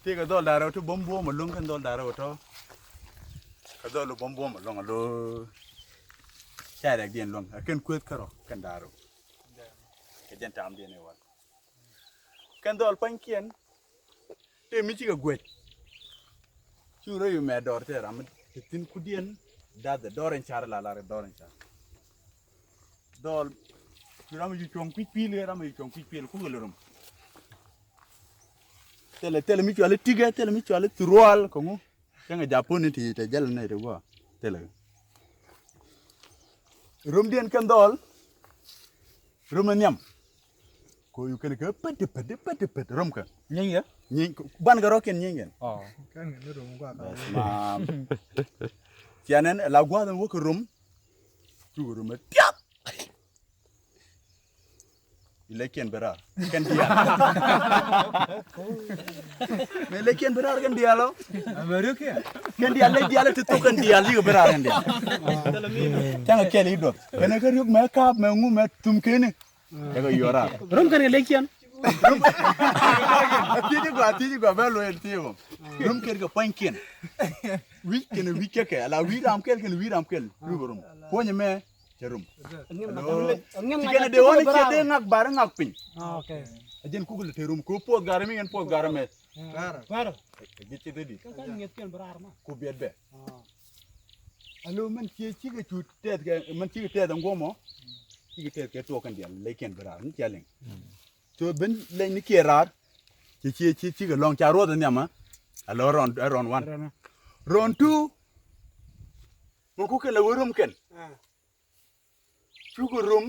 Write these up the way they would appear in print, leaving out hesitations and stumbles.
ที่กระโดดดาวทุบบัวมันลงกันโดดดาวทุกระโดดลูกบัวมันลงอ่ะลูใช่เด็กเดียนลงกันคุยกันหรอกันดาวกันยันตามเดียนเนี่ยวันกันโดดปังเกียนเดี๋ยวมิจิกกวยชูรู้อยู่แม่ดอร์เตอร์มันตินคุเดียนด้าเดดอร์เอนชาร์ลาลาร์ดอร์เอนชาร์ดอร์คือเราไม่อยู่จงพิพิเลยเราไม่อยู่จงพิพิเลยคู่กันเลยtele mi chwale tiga tele mi chwale turual kongu kanga japon ti te jal na rewa tele rum dien kandol rum nyam ko yu kene ka pet rum ka nyeng ya nyeng ban ga roken nyeng oh kan ne rum gwa ka ma tianen la gwa dan wo ko rum tu rum tiap Lekian berar, kan dia. Lekian berar kan dia lo. Baru ke? Kan dia le tu kan dia liu berar kan dia. Jangan kali hidup. Kena kerjuk makeup, mengu mak tum kene. Jaga yora. Rum kan lekian. Tiji gua belu el tiwo. Rum kerja pangkin. Week ke? Ala week ram kel. Rum. Punya me. Cerum. Jika ada orang yang ada ngak barang ngak pin. Oke. Ajen kugul terum ku pot garami kan pot garame. Gar. Gitu tadi. Kan ngetkan berar mah. Ku biar be. Alo man cici ke cutet ke man cici ke tet ngomo. Cici tet ke to kan dia leken berar ni jaling. So ben lain ni kerar. Cici ke long caro dan nyama. Alo round 1. Round 2. Mau ke la wurum kan. Juga rum,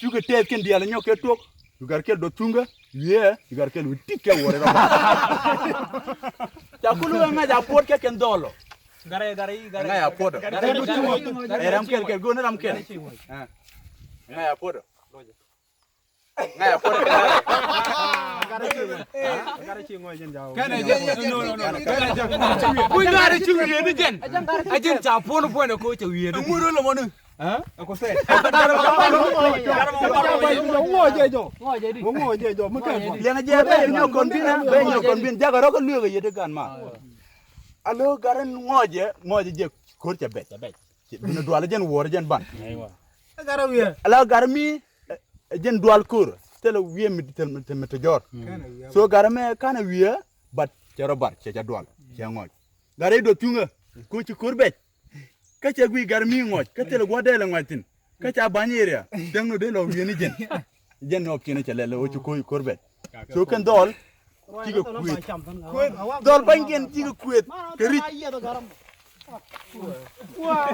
juga tet kan dia lenyok ketok, juga kel do tunga, juga kel witik ke wore ram. Jakulu nga japot ke kendolo. Gare. Nga japot. Ram kel guna ram kel. Nga japot. Nga japot. Gare ci ngoy jen jaw. Kan aja no. Ku gare ci wiye ni jen. Ajen japon point ko ci wiye. Nguro lo monu. Aku set. Ngo je jo mun kan. Yang aja be nyok kon bin jaga ro ko luga yede kan ma. Alo garan ngoje je kor ca be. Dina dual jen wor jen ban. Gare wiye. Ala garmi jen dual kur. Tele wiye mi te jor. So garame kana wiye bat ca bar ca dual. Ca ngoj. Gare do tunga ko ci kur be. Kaca gui garmi ngoj katele gwa dele ngwatin kaca banyeria dangno de lo wieni jen no kine cha lele o ci koy korbe so kan dol tiga kuet dol bangen tiga kuet keri Wah.